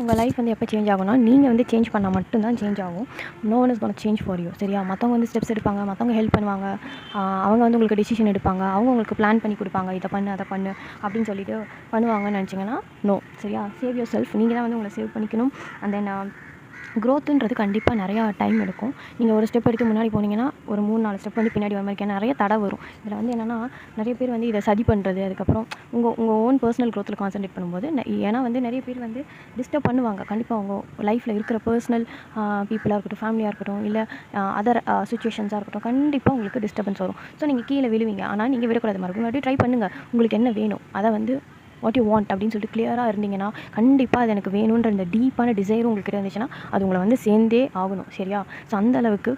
உங்கள் லைஃப் வந்து எப்போ சேஞ்ச் ஆகும்னா, நீங்கள் வந்து சேஞ்ச் பண்ணால் மட்டும்தான் சேஞ்ச் ஆகும். No one is gonna change for you. சரியா? மற்றவங்க வந்து ஸ்டெப்ஸ் எடுப்பாங்க, மற்றவங்க ஹெல்ப் பண்ணுவாங்க, அவங்க வந்து உங்களுக்கு டிசிஷன் எடுப்பாங்க, அவங்க உங்களுக்கு பிளான் பண்ணி கொடுப்பாங்க, இதை பண்ணு அதை பண்ணு அப்படின்னு சொல்லிட்டு பண்ணுவாங்கன்னு நினச்சிங்கன்னா நோ. சரியா? Save your self. நீங்கள் தான் வந்து உங்களை சேவ் பண்ணிக்கணும். அண்ட் தென் க்ரோத்துன்றது கண்டிப்பாக நிறையா டைம் எடுக்கும். நீங்கள் ஒரு ஸ்டெப் எடுத்து முன்னாடி போனீங்கன்னா ஒரு 3-4 ஸ்டெப் வந்து பின்னாடி வர மாதிரி நிறைய தடை வரும். இதில் வந்து என்னென்னா, நிறைய பேர் வந்து இதை சதி பண்ணுறது, அதுக்கப்புறம் உங்கள் ஓன் பர்சனல் க்ரோத்தில் கான்சன்ட்ரேட் பண்ணும்போது ஏன்னா வந்து நிறைய பேர் வந்து டிஸ்டர்ப் பண்ணுவாங்க. கண்டிப்பாக அவங்க லைஃப்பில் இருக்கிற பர்சனல் பீப்புளாக இருக்கட்டும், ஃபேமிலியாக இருக்கட்டும், இல்லை அதர் சுச்சுவேஷன்ஸாக இருக்கட்டும், கண்டிப்பாக உங்களுக்கு டிஸ்டர்பன்ஸ் வரும். ஸோ நீங்கள் கீழே விழுவீங்க. ஆனால் நீங்கள் விடக்கூடாது. மறுபடியும் ட்ரை பண்ணுங்கள். உங்களுக்கு என்ன வேணும் அதை வந்து வாட் யூ வாண்ட் அப்படின்னு சொல்லிட்டு கிளியராக இருந்தீங்கன்னா, கண்டிப்பாக அது எனக்கு வேணுன்ற இந்த டீப்பான டிசைரும் உங்களுக்கு இருந்துச்சுன்னா அது உங்களை வந்து சேர்ந்தே ஆகணும். சரியா? ஸோ அந்த அளவுக்கு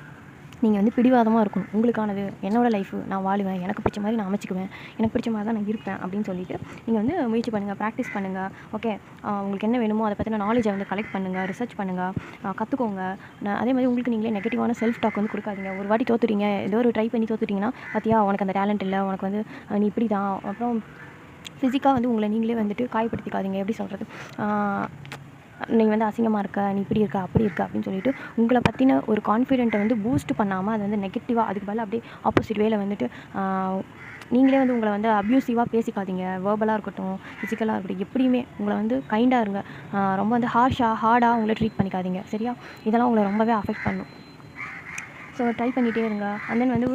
நீங்கள் வந்து பிடிவாதமாக இருக்கணும். உங்களுக்கானது என்னோடய லைஃபு, நான் வாழுவேன், எனக்கு பிடிச்ச மாதிரி நான் அமைச்சிக்குவேன், எனக்கு பிடிச்ச மாதிரி தான் நான் இருப்பேன் அப்படின்னு சொல்லிட்டு நீங்கள் வந்து முயற்சி பண்ணுங்கள், ப்ராக்டிஸ் பண்ணுங்கள். ஓகே, உங்களுக்கு என்ன வேணுமோ அதை பற்றின நாலேஜை வந்து கலெக்ட் பண்ணுங்கள், ரிசர்ச் பண்ணுங்கள், கற்றுக்கோங்க. அதே மாதிரி உங்களுக்கு நீங்களே நெகட்டிவான செல்ஃப் டாக் வந்து கொடுக்காதீங்க. ஒரு வாட்டி தோத்துட்டீங்க, ஏதோ ஒரு ட்ரை பண்ணி தோத்துட்டிங்கன்னா, பார்த்தியா உனக்கு அந்த டேலண்ட் இல்லை, உனக்கு வந்து நீ இப்படி தான், அப்புறம் ஃபிசிக்காக வந்து உங்களை நீங்களே வந்துட்டு காயப்படுத்திக்காதீங்க. எப்படி சொல்கிறது, நீ வந்து அசிங்கமாக இருக்க, நீ இப்படி இருக்க, அப்படி இருக்க அப்படின்னு சொல்லிட்டு உங்களை பற்றின ஒரு கான்ஃபிடென்ட்டை வந்து பூஸ்ட் பண்ணாமல் அது வந்து நெகட்டிவாக அதுக்கு பதிலாக அப்படியே ஆப்போசிட் வேல வந்துட்டு நீங்களே வந்து உங்களை வந்து அப்யூசிவாக பேசிக்காதீங்க. வேர்பலாக இருக்கட்டும், ஃபிசிக்கலாக இருக்கட்டும், எப்படியுமே உங்களை வந்து கைண்டாக இருங்க. ரொம்ப வந்து ஹார்டாக உங்களை ட்ரீட் பண்ணிக்காதீங்க. சரியா? இதெல்லாம் உங்களை ரொம்பவே அஃபெக்ட் பண்ணும். ஸோ ட்ரை பண்ணிகிட்டே இருங்க. அண்ட் தென் வந்து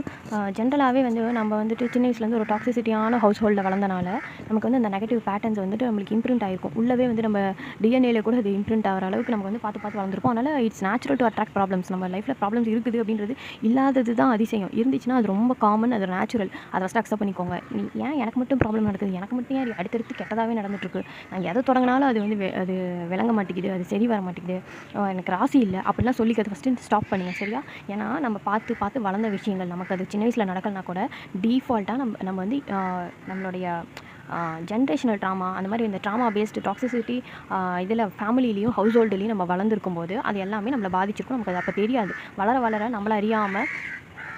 ஜென்ரலாகவே வந்து நம்ம வந்துட்டு சின்ன வயசுலேருந்து ஒரு டாக்ஸிசிட்டியான ஹவுஸ் ஹோல்டில் வளர்ந்தனால நமக்கு வந்து அந்த நெகட்டிவ் பேட்டர்ன்ஸ் வந்துட்டு நம்மளுக்கு இம்ப்ரிண்ட் ஆகிருக்கும். உள்ளவே வந்து நம்ம டிஎன்ஏல கூட அது இம்ப்ரிண்ட் ஆகிற அளவுக்கு நமக்கு வந்து பார்த்து வளர்ந்துருப்போம். அதனால் it's natural to attract problems. நம்ம லைஃப்பில் ப்ராப்ளம்ஸ் இருக்குது அப்படின்றது இல்லாதது தான் அதிசயம். இருந்துச்சுன்னா அது ரொம்ப காமன், அது நேச்சுரல். அதை ஃபஸ்ட்டு அக்செப்ட் பண்ணிக்கோங்க. ஏன் எனக்கு மட்டும் ப்ராப்ளம் நடக்குது, எனக்கு மட்டும் ஏன் அடுத்தடுத்து கெட்டதாகவே நடந்துட்டுருக்கு, நான் எதை தொடங்கினாலும் அது வந்து அது விளங்க மாட்டேங்குது, அது சரி வர மாட்டேங்குது, எனக்கு ராசி இல்லை அப்படிலாம் சொல்லிக்கிறது ஃபஸ்ட்டு ஸ்டாப் பண்ணுங்கள். சரியா? ஏன்னா நம்ம பார்த்து வளர்ந்த விஷயங்கள் நமக்கு அது சின்ன வயசில் நடக்கலனா கூட டீஃபால்ட்டாக நம்ம வந்து நம்மளுடைய ஜென்ரேஷனல் ட்ராமா, அந்த மாதிரி இந்த ட்ராமா பேஸ்டு டாக்ஸிசிட்டி இதில் ஃபேமிலிலையும் ஹவுஸ் ஹோல்டுலேயும் நம்ம வளர்ந்துருக்கும் போது அது எல்லாமே நம்மளை பாதிச்சிருக்கும். நமக்கு அது அப்போ தெரியாது. வளர நம்மளை அறியாமல்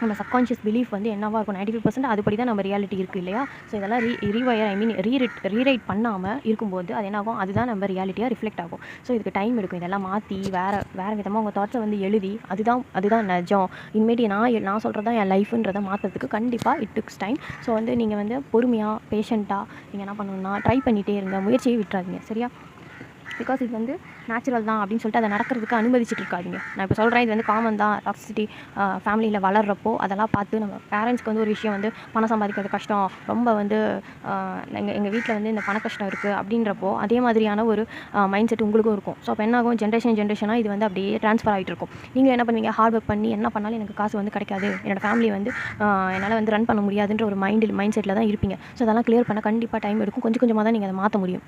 நம்ம சப்கான்ஷியஸ் பிலீஃப் வந்து என்னவாக இருக்கும், 95% அதுபடி தான் நம்ம ரியாலிட்டி இருக்குது இல்லையா? ஸோ இதெல்லாம் ரீரைட் பண்ணாமல் இருக்கும்போது அது என்னாகும், அதுதான் நம்ம ரியாலிட்டியாக ரிஃப்ளெக்ட் ஆகும். ஸோ இதுக்கு டைம் எடுக்கும். இதெல்லாம் மாற்றி வேறு விதமாக உங்கள் தாட்ஸை வந்து எழுதி அதுதான் நிஜம், இனிமேட்டு நான் சொல்கிறது தான் என் லைஃப்ன்றதை மாற்றுறதுக்கு கண்டிப்பாக இட் டுக்ஸ் டைம். ஸோ வந்து நீங்கள் வந்து பொறுமையாக பேஷண்ட்டாக நீங்கள் என்ன பண்ணணும்னா ட்ரை பண்ணிகிட்டே இருங்க, முயற்சியை விட்டுறாதீங்க. சரியா? பிகாஸ் இது வந்து நேச்சுரல் தான் அப்படின்னு சொல்லிட்டு அதை நடக்கிறதுக்கு அனுமதிச்சுட்டு இருக்காதிங்க. நான் இப்போ சொல்கிறேன், இது வந்து காமன் தான். டாக்ஸிசிட்டி ஃபேமிலியில் வளர்கிறப்போ அதெல்லாம் பார்த்து நம்ம பேரண்ட்ஸ்க்கு வந்து ஒரு விஷயம் வந்து பணம் சம்பாதிக்கிறது கஷ்டம், ரொம்ப வந்து எங்கள் வீட்டில் வந்து இந்த பண கஷ்டம் இருக்குது அப்படின்றப்போ அதே மாதிரியான ஒரு மைண்ட் செட் உங்களுக்கும் இருக்கும். ஸோ அப்போ என்னாகும், ஜென்ரேஷனாக இது வந்து அப்படியே ட்ரான்ஸ்ஃபர் ஆகிட்டு இருக்கும். நீங்கள் என்ன பண்ணுவீங்க, ஹார்ட் ஒர்க் பண்ணி என்ன பண்ணாலும் எனக்கு காசு வந்து கிடைக்காது, என்னோடய ஃபேமிலி வந்து என்னால் வந்து ரன் பண்ண முடியாதுன்ற ஒரு மைண்ட் செட்டில் தான் இருப்பீங்க. ஸோ அதெல்லாம் கிளியர் பண்ண கண்டிப்பாக டைம் எடுக்கும். கொஞ்சம் கொஞ்சமாக தான் நீங்கள் அதை மாற்ற முடியும்.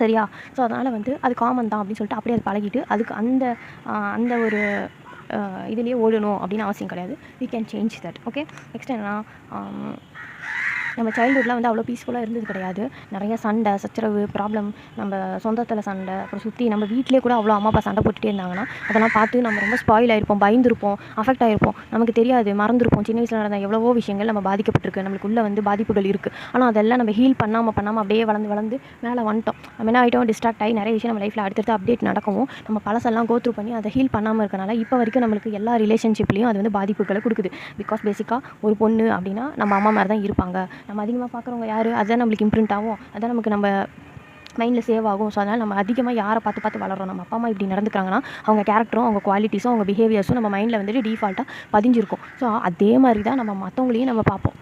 சரியா? ஸோ அதனால் வந்து அது காமன் தான் அப்படின்னு சொல்லிட்டு அப்படியே அது பழகிட்டு அதுக்கு அந்த ஒரு இதுலேயே ஓடணும் அப்படின்னு அவசியம் கிடையாது. We can change that. Okay, next என்னன்னா, நம்ம சைல்டுஹுட்டில் வந்து அவ்வளோ பீஸ்ஃபுல்லாக இருந்தது கிடையாது. நிறைய சண்டை சச்சரவு ப்ராப்ளம், நம்ம சொந்தத்தில் சண்டை, அப்புறம் சுற்றி நம்ம வீட்டிலே கூட அவ்வளோ அம்மா அப்பா சண்டை போட்டுகிட்டே இருந்தாங்கன்னா அதெல்லாம் பார்த்து நம்ம ரொம்ப ஸ்பாயில் ஆகிருப்போம், பயந்துருப்போம், அஃபெக்ட் ஆகிருப்போம். நமக்கு தெரியாது, மறந்துருப்போம். சின்ன வயசில் நடந்த எவ்வளவோ விஷயங்கள் நம்ம பாதிக்கப்பட்டிருக்கு, நம்மளுக்குள்ளே வந்து பாதிப்புகள் இருக்குது. ஆனால் அதெல்லாம் நம்ம ஹீல் பண்ணாமல் அப்படியே வளர்ந்து மேலே வந்துட்டோம். நம்ம என்ன ஆகிட்டோம், டிஸ்ட்ராக்ட் ஆகி நிறைய விஷயம் நம்ம லைஃப்பில் அடுத்தடுத்து அப்டேட் நடக்கவும் நம்ம பழசெல்லாம் கோத்ரூ பண்ணி அதை ஹீல் பண்ணாமல் இருக்கனால இப்போ வரைக்கும் நம்மளுக்கு எல்லா ரிலேஷன்ஷிப்லேயும் அது வந்து பாதிப்புகளை கொடுக்குது. பிகாஸ் பேசிக்காக ஒரு பொண்ணு அப்படின்னா நம்ம அம்மா மாதிரி தான் இருப்பாங்க. நம்ம அதிகமாக பார்க்குறவங்க யார், அதுதான் நம்மளுக்கு இம்ப்ரிண்ட் ஆகும், அதுதான் நமக்கு நம்ம மைண்டில் சேவ் ஆகும். ஸோ அதனால் நம்ம அதிகமாக யாரை பார்த்து வளர்கிறோம், நம்ம அப்பா அம்மா இப்படி நடந்துக்கிறாங்கன்னா அவங்க கேரக்டரும் அவங்க குவாலிட்டிஸும் அவங்க பிஹேவியர்ஸும் நம்ம மைண்டில் வந்துட்டு டீஃபால்ட்டாக பதிஞ்சிருக்கும். ஸோ அதே மாதிரி தான் நம்ம மற்றவங்களையும் நம்ம பார்ப்போம்.